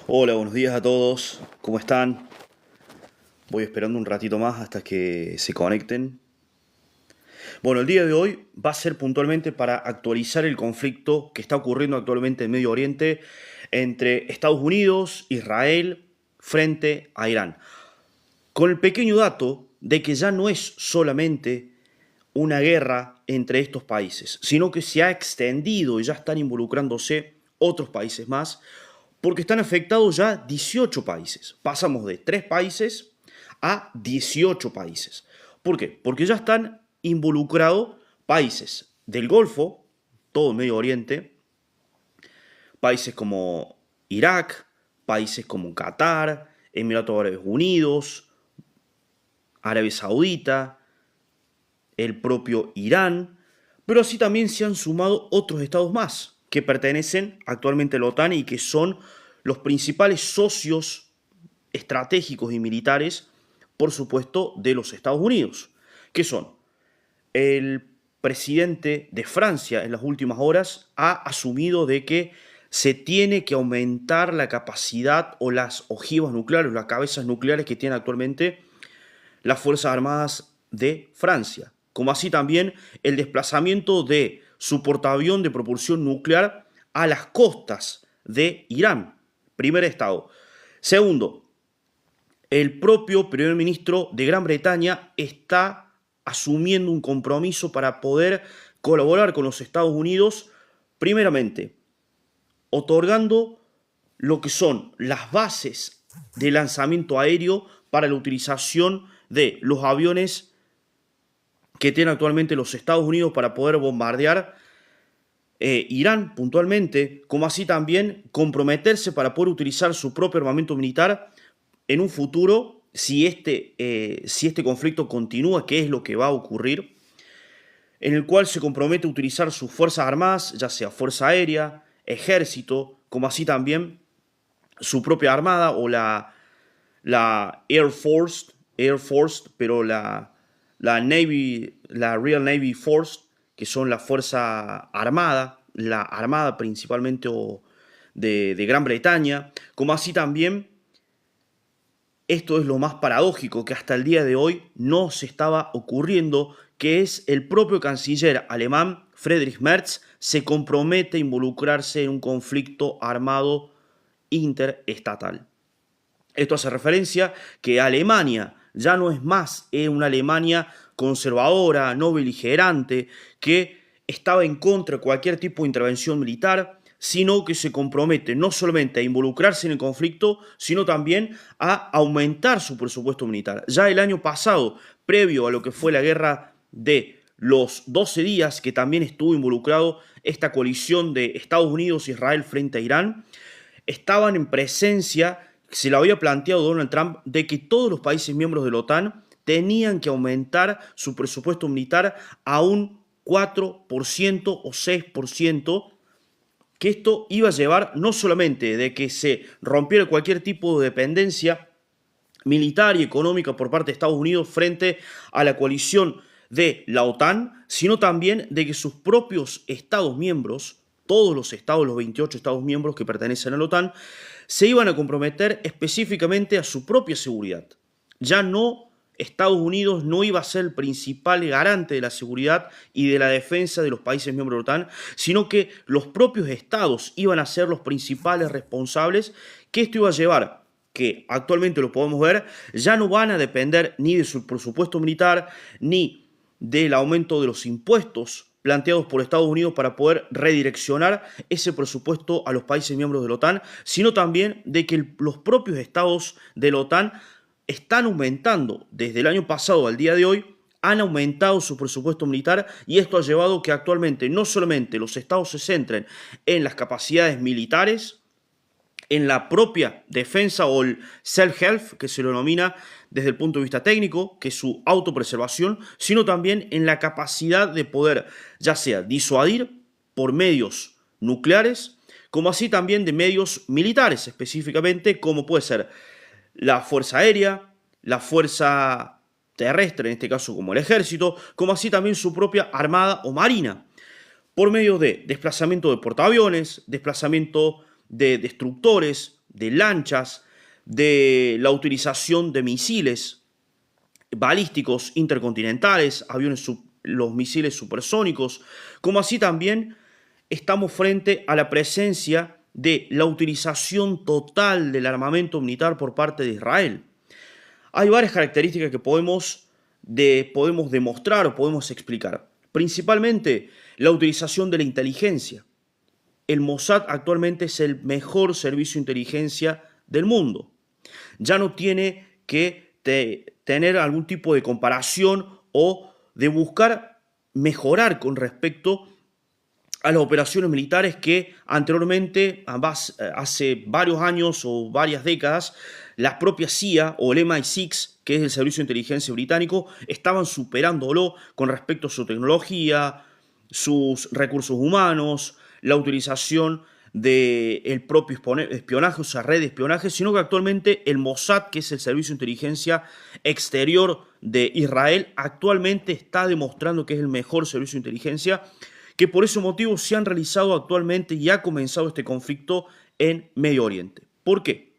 Hola, buenos días a todos. ¿Cómo están? Voy esperando un ratito más hasta que se conecten. Bueno, el día de hoy va a ser puntualmente para actualizar el conflicto que está ocurriendo actualmente en Medio Oriente entre Estados Unidos, Israel, frente a Irán. Con el pequeño dato de que ya no es solamente una guerra entre estos países, sino que se ha extendido y ya están involucrándose otros países más, porque están afectados ya 18 países. Pasamos de 3 países a 18 países. ¿Por qué? Porque ya están involucrados países del Golfo, todo el Medio Oriente, países como Irak, países como Qatar, Emiratos Árabes Unidos, Arabia Saudita, el propio Irán, pero así también se han sumado otros estados más que pertenecen actualmente a la OTAN y que son los principales socios estratégicos y militares, por supuesto, de los Estados Unidos, que son el presidente de Francia en las últimas horas ha asumido de que se tiene que aumentar la capacidad o las ojivas nucleares, las cabezas nucleares que tienen actualmente las Fuerzas Armadas de Francia, como así también el desplazamiento de su portaavión de propulsión nuclear a las costas de Irán, primer estado. Segundo, el propio primer ministro de Gran Bretaña está asumiendo un compromiso para poder colaborar con los Estados Unidos, primeramente, otorgando lo que son las bases de lanzamiento aéreo para la utilización de los aviones que tienen actualmente los Estados Unidos para poder bombardear Irán puntualmente, como así también comprometerse para poder utilizar su propio armamento militar en un futuro, si este conflicto continúa, que es lo que va a ocurrir, en el cual se compromete a utilizar sus fuerzas armadas, ya sea fuerza aérea, ejército, como así también su propia armada o la Air Force, pero la Navy, la Real Navy Force, que son la fuerza armada, la armada principalmente de Gran Bretaña, como así también, esto es lo más paradójico, que hasta el día de hoy no se estaba ocurriendo, que es el propio canciller alemán, Friedrich Merz, se compromete a involucrarse en un conflicto armado interestatal. Esto hace referencia que Alemania ya no es más una Alemania conservadora, no beligerante, que estaba en contra de cualquier tipo de intervención militar, sino que se compromete no solamente a involucrarse en el conflicto, sino también a aumentar su presupuesto militar. Ya el año pasado, previo a lo que fue la guerra de los 12 días, que también estuvo involucrado esta coalición de Estados Unidos e Israel frente a Irán, estaban en presencia, se lo había planteado Donald Trump, de que todos los países miembros de la OTAN tenían que aumentar su presupuesto militar a un 4% o 6%, que esto iba a llevar no solamente de que se rompiera cualquier tipo de dependencia militar y económica por parte de Estados Unidos frente a la coalición de la OTAN, sino también de que sus propios Estados miembros, todos los estados, los 28 Estados miembros que pertenecen a la OTAN, se iban a comprometer específicamente a su propia seguridad. Ya no, Estados Unidos no iba a ser el principal garante de la seguridad y de la defensa de los países miembros de la OTAN, sino que los propios estados iban a ser los principales responsables, que esto iba a llevar, que actualmente lo podemos ver, ya no van a depender ni de su presupuesto militar, ni del aumento de los impuestos planteados por Estados Unidos para poder redireccionar ese presupuesto a los países miembros de la OTAN, sino también de que los propios estados de la OTAN están aumentando desde el año pasado al día de hoy, han aumentado su presupuesto militar y esto ha llevado que actualmente no solamente los estados se centren en las capacidades militares, en la propia defensa o el self-help, que se lo denomina desde el punto de vista técnico, que es su autopreservación, sino también en la capacidad de poder, ya sea disuadir por medios nucleares, como así también de medios militares, específicamente, como puede ser la fuerza aérea, la fuerza terrestre, en este caso como el ejército, como así también su propia armada o marina, por medio de desplazamiento de portaaviones, desplazamiento de destructores, de lanchas, de la utilización de misiles balísticos intercontinentales, los misiles supersónicos, como así también estamos frente a la presencia de la utilización total del armamento militar por parte de Israel. Hay varias características que podemos demostrar o podemos explicar. Principalmente la utilización de la inteligencia. El Mossad actualmente es el mejor servicio de inteligencia del mundo. Ya no tiene que tener algún tipo de comparación o de buscar mejorar con respecto a las operaciones militares que anteriormente, hace varios años o varias décadas, las propias CIA o el MI6, que es el Servicio de Inteligencia Británico, estaban superándolo con respecto a su tecnología, sus recursos humanos, la utilización del propio espionaje, o sea, red de espionaje, sino que actualmente el Mossad, que es el Servicio de Inteligencia Exterior de Israel, actualmente está demostrando que es el mejor servicio de inteligencia, que por ese motivo se han realizado actualmente y ha comenzado este conflicto en Medio Oriente. ¿Por qué?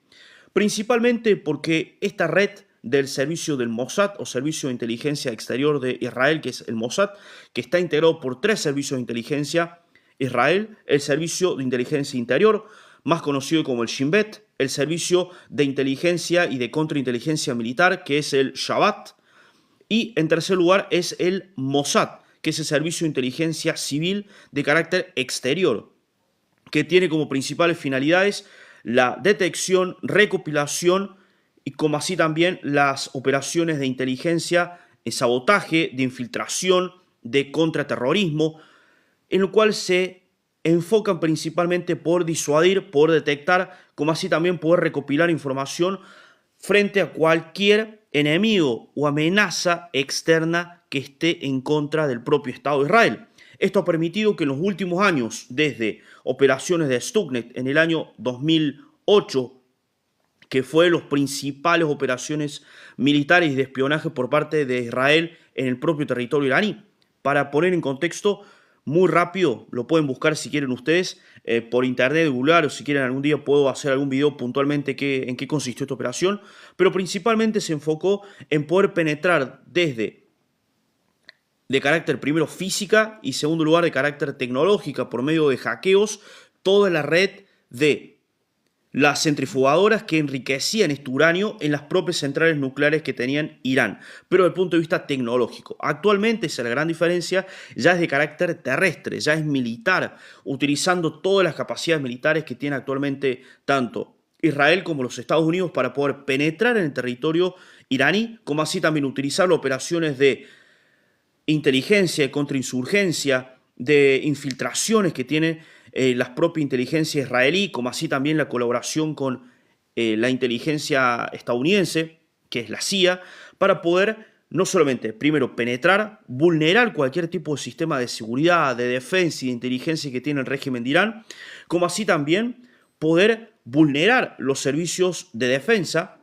Principalmente porque esta red del servicio del Mossad o Servicio de Inteligencia Exterior de Israel, que es el Mossad, que está integrado por 3 servicios de inteligencia: Israel, el Servicio de Inteligencia Interior, más conocido como el Shin Bet, el Servicio de Inteligencia y de Contrainteligencia Militar, que es el Shabbat, y en tercer lugar es el Mossad, que es el Servicio de Inteligencia Civil de carácter exterior, que tiene como principales finalidades la detección, recopilación y como así también las operaciones de inteligencia, de sabotaje, de infiltración, de contraterrorismo, en lo cual se enfocan principalmente por disuadir, por detectar, como así también poder recopilar información frente a cualquier enemigo o amenaza externa que esté en contra del propio Estado de Israel. Esto ha permitido que en los últimos años, desde operaciones de Stuxnet en el año 2008, que fue las principales operaciones militares de espionaje por parte de Israel en el propio territorio iraní. Para poner en contexto muy rápido, lo pueden buscar si quieren ustedes por internet, Google, o si quieren algún día puedo hacer algún video puntualmente en qué consistió esta operación, pero principalmente se enfocó en poder penetrar desde de carácter primero física y segundo lugar de carácter tecnológica por medio de hackeos toda la red de las centrifugadoras que enriquecían este uranio en las propias centrales nucleares que tenían Irán, pero desde el punto de vista tecnológico. Actualmente, esa es la gran diferencia, ya es de carácter terrestre, ya es militar, utilizando todas las capacidades militares que tiene actualmente tanto Israel como los Estados Unidos para poder penetrar en el territorio iraní, como así también utilizar operaciones de inteligencia, de contrainsurgencia, de infiltraciones que tiene la propia inteligencia israelí, como así también la colaboración con la inteligencia estadounidense, que es la CIA, para poder no solamente, primero, penetrar, vulnerar cualquier tipo de sistema de seguridad, de defensa y de inteligencia que tiene el régimen de Irán, como así también poder vulnerar los servicios de defensa,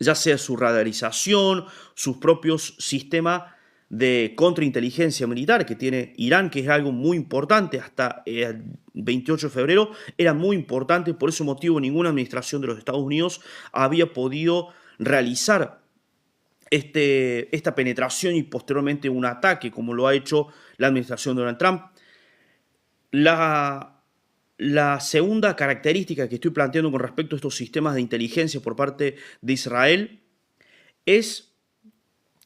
ya sea su radarización, sus propios sistemas de contrainteligencia militar que tiene Irán, que es algo muy importante. Hasta el 28 de febrero era muy importante, por ese motivo ninguna administración de los Estados Unidos había podido realizar esta penetración y posteriormente un ataque como lo ha hecho la administración de Donald Trump. La segunda característica que estoy planteando con respecto a estos sistemas de inteligencia por parte de Israel es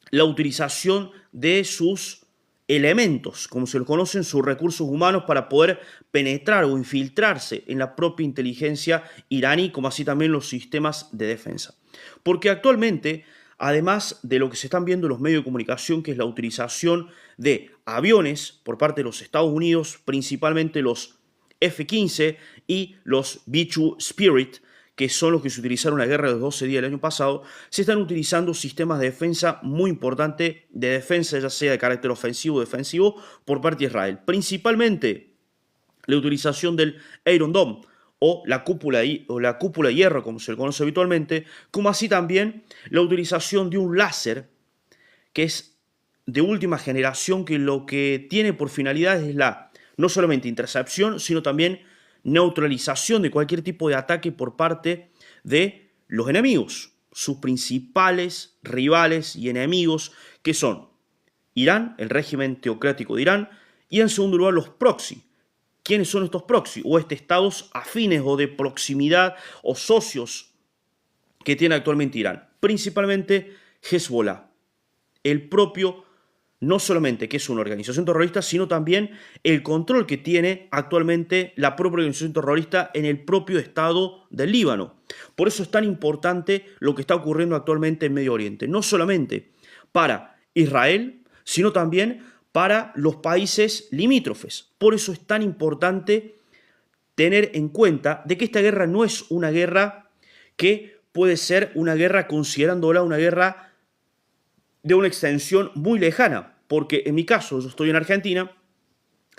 la utilización de sus elementos, como se los conocen, sus recursos humanos para poder penetrar o infiltrarse en la propia inteligencia iraní, como así también los sistemas de defensa. Porque actualmente, además de lo que se están viendo en los medios de comunicación, que es la utilización de aviones por parte de los Estados Unidos, principalmente los F-15 y los B-2 Spirit, que son los que se utilizaron en la guerra de los 12 días del año pasado, se están utilizando sistemas de defensa muy importantes, de defensa ya sea de carácter ofensivo o defensivo, por parte de Israel. Principalmente la utilización del Iron Dome o la cúpula de hierro, como se le conoce habitualmente, como así también la utilización de un láser que es de última generación, que lo que tiene por finalidad es no solamente intercepción, sino también neutralización de cualquier tipo de ataque por parte de los enemigos, sus principales rivales y enemigos, que son Irán, el régimen teocrático de Irán, y en segundo lugar los proxy. ¿Quiénes son estos proxy? O estados afines o de proximidad o socios que tiene actualmente Irán. Principalmente Hezbollah, el propio, no solamente que es una organización terrorista, sino también el control que tiene actualmente la propia organización terrorista en el propio Estado del Líbano. Por eso es tan importante lo que está ocurriendo actualmente en Medio Oriente, no solamente para Israel, sino también para los países limítrofes. Por eso es tan importante tener en cuenta de que esta guerra no es una guerra que puede ser una guerra considerándola una guerra de una extensión muy lejana, porque en mi caso yo estoy en Argentina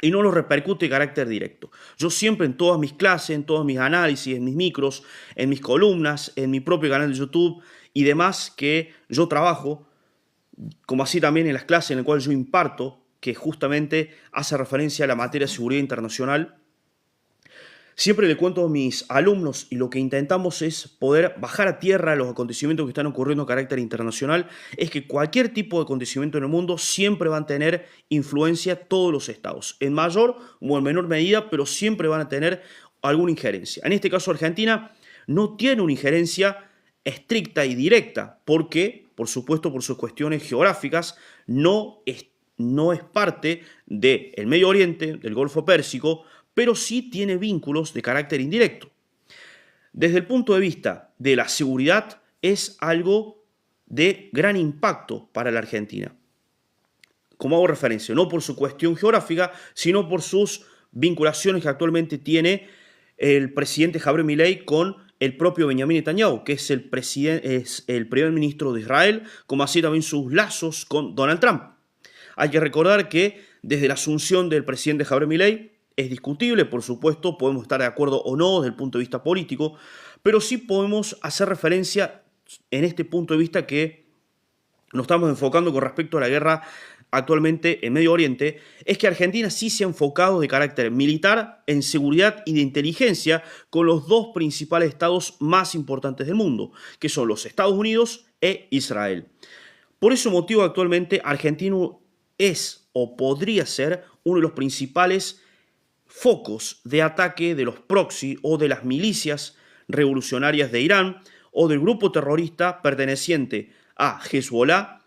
y no lo repercute de carácter directo. Yo siempre en todas mis clases, en todos mis análisis, en mis micros, en mis columnas, en mi propio canal de YouTube y demás que yo trabajo, como así también en las clases en las cuales yo imparto, que justamente hace referencia a la materia de seguridad internacional, siempre le cuento a mis alumnos y lo que intentamos es poder bajar a tierra los acontecimientos que están ocurriendo a carácter internacional, es que cualquier tipo de acontecimiento en el mundo siempre van a tener influencia todos los estados, en mayor o en menor medida, pero siempre van a tener alguna injerencia. En este caso Argentina no tiene una injerencia estricta y directa, porque, por supuesto, por sus cuestiones geográficas, no es parte del Medio Oriente, del Golfo Pérsico, pero sí tiene vínculos de carácter indirecto. Desde el punto de vista de la seguridad, es algo de gran impacto para la Argentina. Como hago referencia, no por su cuestión geográfica, sino por sus vinculaciones que actualmente tiene el presidente Javier Milei con el propio Benjamín Netanyahu, que es el primer ministro de Israel, como así también sus lazos con Donald Trump. Hay que recordar que desde la asunción del presidente Javier Milei, es discutible, por supuesto, podemos estar de acuerdo o no desde el punto de vista político, pero sí podemos hacer referencia en este punto de vista que nos estamos enfocando con respecto a la guerra actualmente en Medio Oriente, es que Argentina sí se ha enfocado de carácter militar, en seguridad y de inteligencia con los dos principales estados más importantes del mundo, que son los Estados Unidos e Israel. Por ese motivo actualmente Argentina es o podría ser uno de los principales focos de ataque de los proxy o de las milicias revolucionarias de Irán o del grupo terrorista perteneciente a Hezbollah,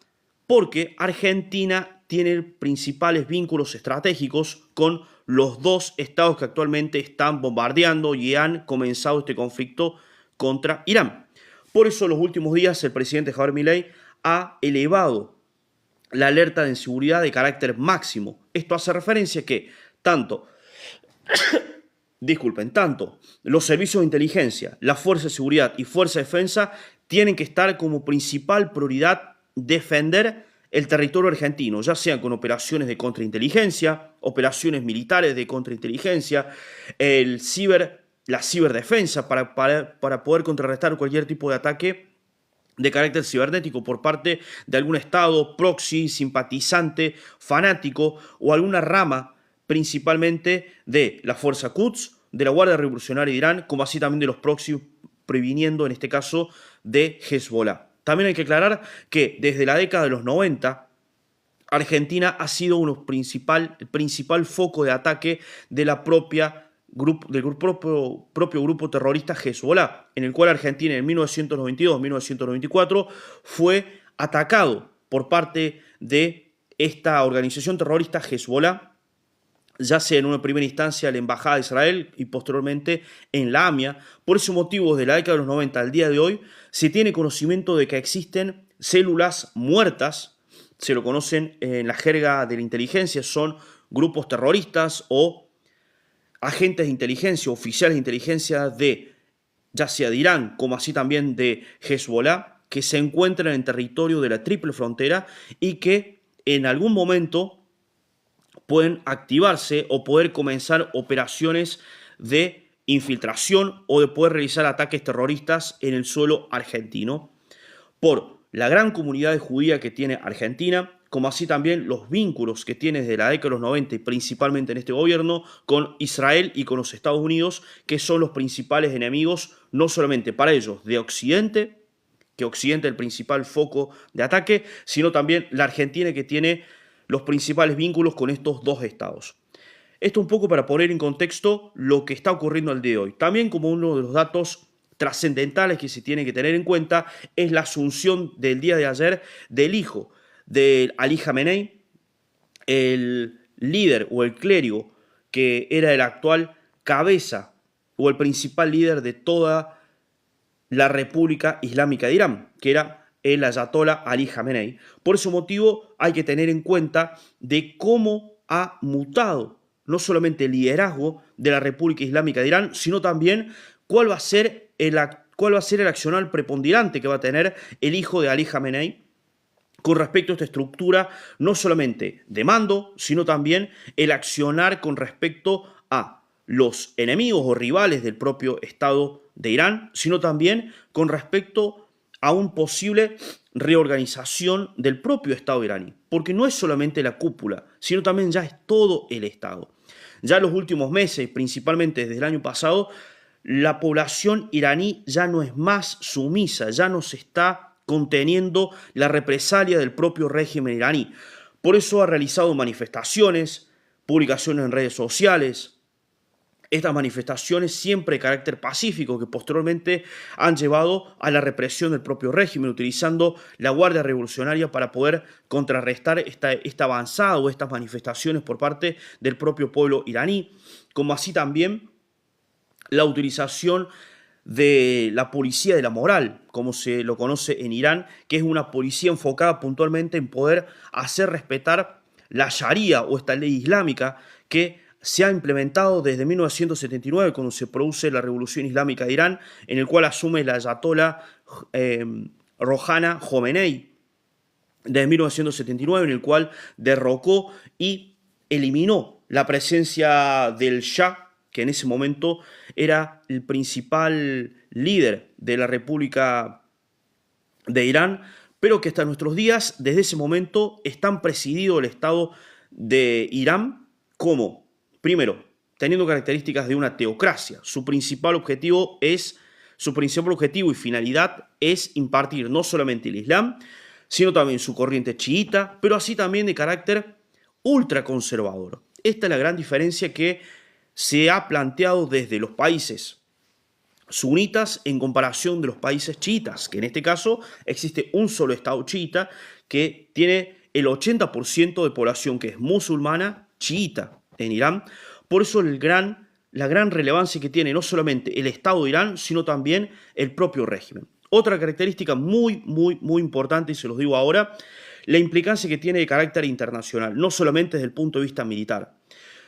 porque Argentina tiene principales vínculos estratégicos con los dos estados que actualmente están bombardeando y han comenzado este conflicto contra Irán. Por eso en los últimos días el presidente Javier Milei ha elevado la alerta de inseguridad de carácter máximo. Esto hace referencia a que tanto los servicios de inteligencia, la Fuerza de Seguridad y Fuerza de Defensa tienen que estar como principal prioridad defender el territorio argentino, ya sean con operaciones de contrainteligencia, operaciones militares de contrainteligencia, la ciberdefensa para poder contrarrestar cualquier tipo de ataque de carácter cibernético por parte de algún estado, proxy, simpatizante, fanático o alguna rama principalmente de la Fuerza Quds, de la Guardia Revolucionaria de Irán, como así también de los proxy, previniendo en este caso de Hezbollah. También hay que aclarar que desde la década de los 90, Argentina ha sido el principal foco de ataque de la propio grupo terrorista Hezbollah, en el cual Argentina en 1992-1994 fue atacado por parte de esta organización terrorista Hezbollah, ya sea en una primera instancia en la Embajada de Israel y posteriormente en la AMIA. Por ese motivo, desde la década de los 90 al día de hoy, se tiene conocimiento de que existen células muertas, se lo conocen en la jerga de la inteligencia, son grupos terroristas o agentes de inteligencia, oficiales de inteligencia ya sea de Irán como así también de Hezbollah, que se encuentran en territorio de la triple frontera y que en algún momento pueden activarse o poder comenzar operaciones de infiltración o de poder realizar ataques terroristas en el suelo argentino por la gran comunidad judía que tiene Argentina, como así también los vínculos que tiene desde la década de los 90 y principalmente en este gobierno con Israel y con los Estados Unidos, que son los principales enemigos, no solamente para ellos de Occidente, que Occidente es el principal foco de ataque, sino también la Argentina, que tiene los principales vínculos con estos dos estados. Esto un poco para poner en contexto lo que está ocurriendo al día de hoy. También como uno de los datos trascendentales que se tiene que tener en cuenta es la asunción del día de ayer del hijo de Ali Khamenei, el líder o el clérigo que era el actual cabeza o el principal líder de toda la República Islámica de Irán, que era el ayatolá Ali Khamenei. Por ese motivo hay que tener en cuenta de cómo ha mutado no solamente el liderazgo de la República Islámica de Irán, sino también cuál va a ser el accionar preponderante que va a tener el hijo de Ali Khamenei con respecto a esta estructura, no solamente de mando, sino también el accionar con respecto a los enemigos o rivales del propio Estado de Irán, sino también con respecto a una posible reorganización del propio Estado iraní, porque no es solamente la cúpula, sino también ya es todo el Estado. Ya en los últimos meses, principalmente desde el año pasado, la población iraní ya no es más sumisa, ya no se está conteniendo la represalia del propio régimen iraní. Por eso ha realizado manifestaciones, publicaciones en redes sociales. Estas manifestaciones siempre de carácter pacífico que posteriormente han llevado a la represión del propio régimen, utilizando la Guardia Revolucionaria para poder contrarrestar esta avanzada o estas manifestaciones por parte del propio pueblo iraní, como así también la utilización de la policía de la moral, como se lo conoce en Irán, que es una policía enfocada puntualmente en poder hacer respetar la Sharia o esta ley islámica que se ha implementado desde 1979, cuando se produce la Revolución Islámica de Irán, en el cual asume la ayatolá Rouhani Khomeini, desde 1979, en el cual derrocó y eliminó la presencia del Shah, que en ese momento era el principal líder de la República de Irán, pero que hasta nuestros días, desde ese momento, están presidido el Estado de Irán como, primero, teniendo características de una teocracia. Su principal objetivo y finalidad es impartir no solamente el Islam, sino también su corriente chiita, pero así también de carácter ultraconservador. Esta es la gran diferencia que se ha planteado desde los países sunitas en comparación de los países chiitas, que en este caso existe un solo Estado chiita que tiene el 80% de población que es musulmana chiita en Irán. Por eso la gran relevancia que tiene no solamente el Estado de Irán, sino también el propio régimen. Otra característica muy importante, y se los digo ahora, la implicancia que tiene de carácter internacional, no solamente desde el punto de vista militar,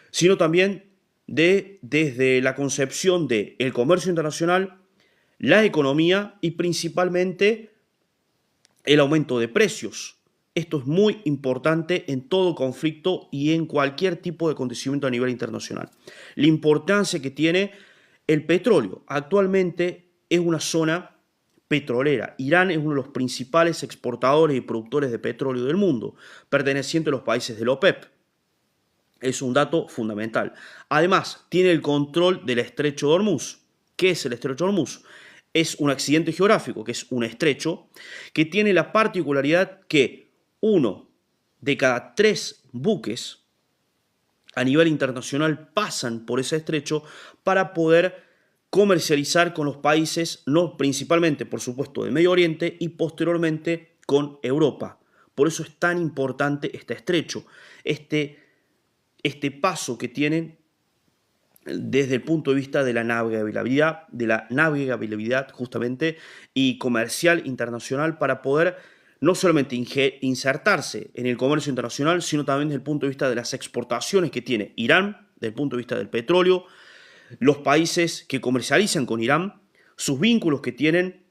sino también desde la concepción del comercio internacional, la economía y principalmente el aumento de precios. Esto es muy importante en todo conflicto y en cualquier tipo de acontecimiento a nivel internacional. La importancia que tiene el petróleo. Actualmente es una zona petrolera. Irán es uno de los principales exportadores y productores de petróleo del mundo, perteneciente a los países de la OPEP. Es un dato fundamental. Además, tiene el control del estrecho de Hormuz. ¿Qué es el estrecho de Hormuz? Es un accidente geográfico, que es un estrecho, que tiene la particularidad que 1 de cada 3 buques a nivel internacional pasan por ese estrecho para poder comercializar con los países, no principalmente, por supuesto, del Medio Oriente y posteriormente con Europa. Por eso es tan importante este estrecho, este paso que tienen desde el punto de vista de la navegabilidad justamente y comercial internacional para poder no solamente insertarse en el comercio internacional, sino también desde el punto de vista de las exportaciones que tiene Irán, desde el punto de vista del petróleo, los países que comercializan con Irán, sus vínculos que tienen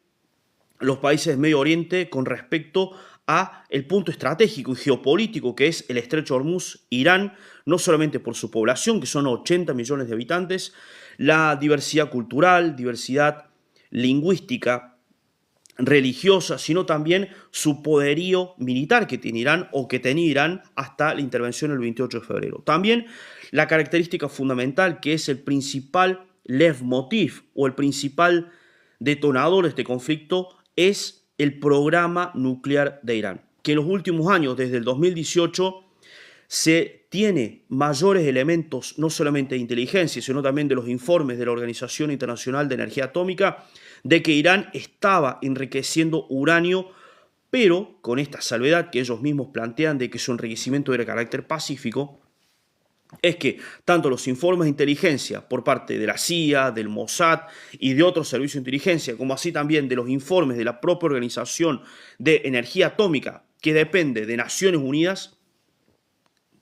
los países del Medio Oriente con respecto a el punto estratégico y geopolítico que es el estrecho de Hormuz, Irán, no solamente por su población, que son 80 millones de habitantes, la diversidad cultural, diversidad lingüística religiosa, sino también su poderío militar que tiene Irán o que tenía Irán hasta la intervención el 28 de febrero. También la característica fundamental, que es el principal leitmotiv o el principal detonador de este conflicto, es el programa nuclear de Irán, que en los últimos años, desde el 2018, se tiene mayores elementos, no solamente de inteligencia, sino también de los informes de la Organización Internacional de Energía Atómica, de que Irán estaba enriqueciendo uranio, pero con esta salvedad que ellos mismos plantean de que su enriquecimiento era de carácter pacífico, es que tanto los informes de inteligencia por parte de la CIA, del Mossad y de otros servicios de inteligencia, como así también de los informes de la propia Organización de Energía Atómica, que depende de Naciones Unidas,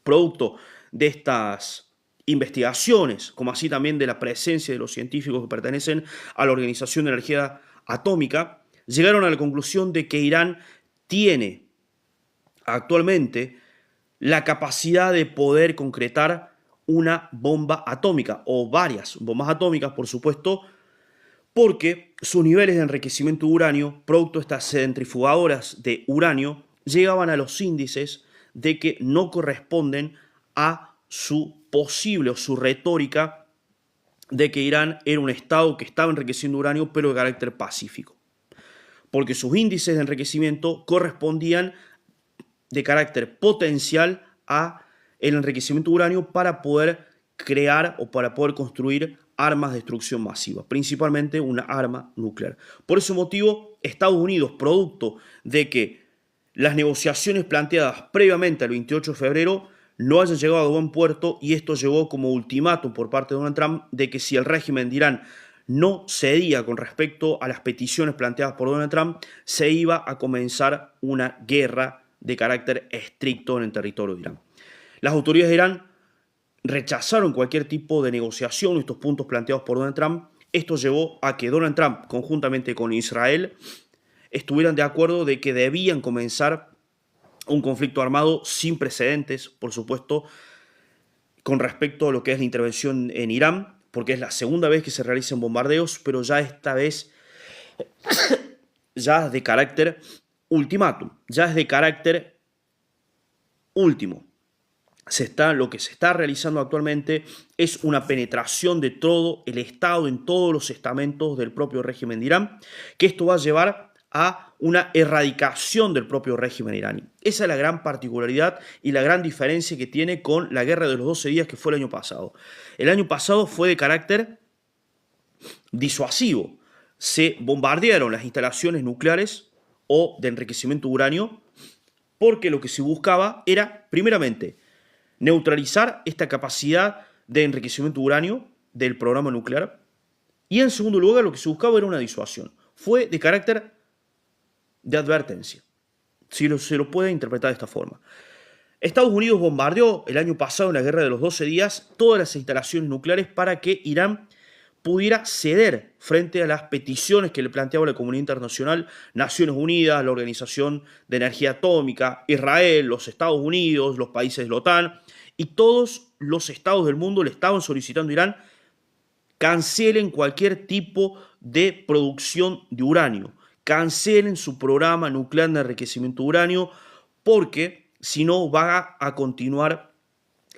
producto de estas investigaciones, como así también de la presencia de los científicos que pertenecen a la Organización de Energía Atómica, llegaron a la conclusión de que Irán tiene actualmente la capacidad de poder concretar una bomba atómica, o varias bombas atómicas, por supuesto, porque sus niveles de enriquecimiento de uranio, producto de estas centrifugadoras de uranio, llegaban a los índices de que no corresponden a su posible o su retórica de que Irán era un estado que estaba enriqueciendo uranio pero de carácter pacífico, porque sus índices de enriquecimiento correspondían de carácter potencial a el enriquecimiento de uranio para poder crear o para poder construir armas de destrucción masiva, principalmente una arma nuclear. Por ese motivo, Estados Unidos, producto de que las negociaciones planteadas previamente al 28 de febrero no hayan llegado a buen puerto, y esto llegó como ultimátum por parte de Donald Trump de que si el régimen de Irán no cedía con respecto a las peticiones planteadas por Donald Trump, se iba a comenzar una guerra de carácter estricto en el territorio de Irán. Las autoridades de Irán rechazaron cualquier tipo de negociación en estos puntos planteados por Donald Trump. Esto llevó a que Donald Trump, conjuntamente con Israel, estuvieran de acuerdo de que debían comenzar un conflicto armado sin precedentes, por supuesto, con respecto a lo que es la intervención en Irán, porque es la segunda vez que se realizan bombardeos, pero ya esta vez ya de carácter ultimátum, ya es de carácter último. Lo que se está realizando actualmente es una penetración de todo el Estado en todos los estamentos del propio régimen de Irán, que esto va a llevar a una erradicación del propio régimen iraní. Esa es la gran particularidad y la gran diferencia que tiene con la guerra de los 12 días que fue el año pasado. El año pasado fue de carácter disuasivo. Se bombardearon las instalaciones nucleares o de enriquecimiento de uranio porque lo que se buscaba era, primeramente, neutralizar esta capacidad de enriquecimiento de uranio del programa nuclear, y en segundo lugar lo que se buscaba era una disuasión. Fue de carácter de advertencia, si se lo puede interpretar de esta forma. Estados Unidos bombardeó el año pasado en la guerra de los 12 días todas las instalaciones nucleares para que Irán pudiera ceder frente a las peticiones que le planteaba la comunidad internacional, Naciones Unidas, la Organización de Energía Atómica, Israel, los Estados Unidos, los países de la OTAN, y todos los estados del mundo le estaban solicitando a Irán: cancelen cualquier tipo de producción de uranio, cancelen su programa nuclear de enriquecimiento de uranio, porque si no va a continuar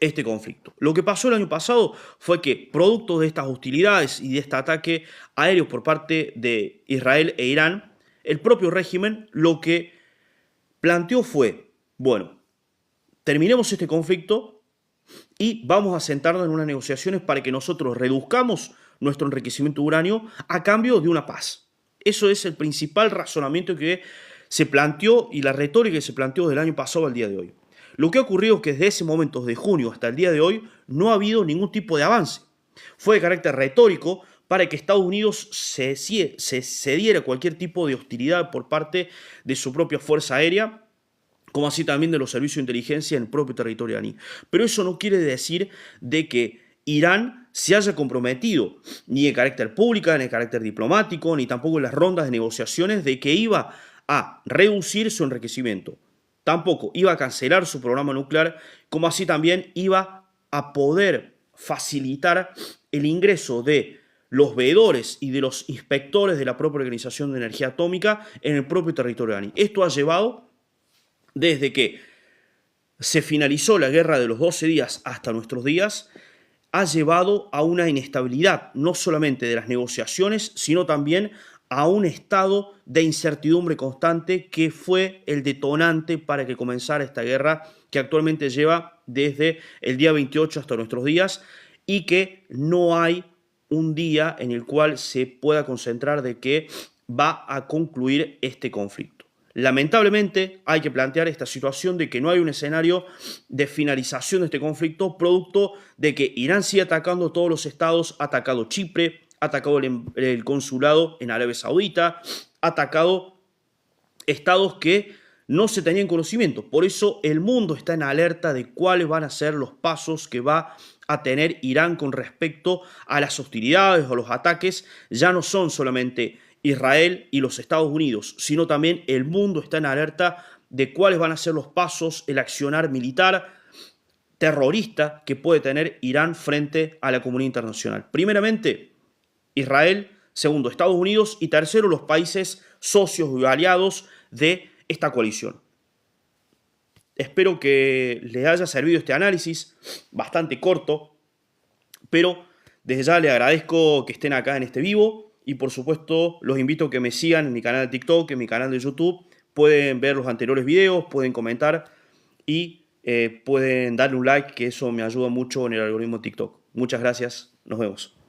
este conflicto. Lo que pasó el año pasado fue que, producto de estas hostilidades y de este ataque aéreo por parte de Israel e Irán, el propio régimen lo que planteó fue: bueno, terminemos este conflicto y vamos a sentarnos en unas negociaciones para que nosotros reduzcamos nuestro enriquecimiento de uranio a cambio de una paz. Eso es el principal razonamiento que se planteó y la retórica que se planteó del año pasado al día de hoy. Lo que ha ocurrido es que desde ese momento, desde junio hasta el día de hoy, no ha habido ningún tipo de avance. Fue de carácter retórico para que Estados Unidos se cediera cualquier tipo de hostilidad por parte de su propia fuerza aérea, como así también de los servicios de inteligencia en el propio territorio iraní. Pero eso no quiere decir de que Irán se haya comprometido, ni de carácter público, ni de carácter diplomático, ni tampoco en las rondas de negociaciones, de que iba a reducir su enriquecimiento. Tampoco iba a cancelar su programa nuclear, como así también iba a poder facilitar el ingreso de los veedores y de los inspectores de la propia Organización de Energía Atómica en el propio territorio iraní. Esto ha llevado, desde que se finalizó la guerra de los 12 días hasta nuestros días, ha llevado a una inestabilidad, no solamente de las negociaciones, sino también a un estado de incertidumbre constante que fue el detonante para que comenzara esta guerra que actualmente lleva desde el día 28 hasta nuestros días y que no hay un día en el cual se pueda concentrar de que va a concluir este conflicto. Lamentablemente hay que plantear esta situación de que no hay un escenario de finalización de este conflicto, producto de que Irán sigue atacando todos los estados, ha atacado Chipre, ha atacado el consulado en Arabia Saudita, ha atacado estados que no se tenían conocimiento. Por eso el mundo está en alerta de cuáles van a ser los pasos que va a tener Irán con respecto a las hostilidades o los ataques. Ya no son solamente Israel y los Estados Unidos, sino también el mundo está en alerta de cuáles van a ser los pasos, el accionar militar terrorista que puede tener Irán frente a la comunidad internacional. Primeramente, Israel, segundo, Estados Unidos y tercero, los países socios y aliados de esta coalición. Espero que les haya servido este análisis, bastante corto, pero desde ya les agradezco que estén acá en este vivo y por supuesto los invito a que me sigan en mi canal de TikTok, en mi canal de YouTube. Pueden ver los anteriores videos, pueden comentar y pueden darle un like, que eso me ayuda mucho en el algoritmo de TikTok. Muchas gracias, nos vemos.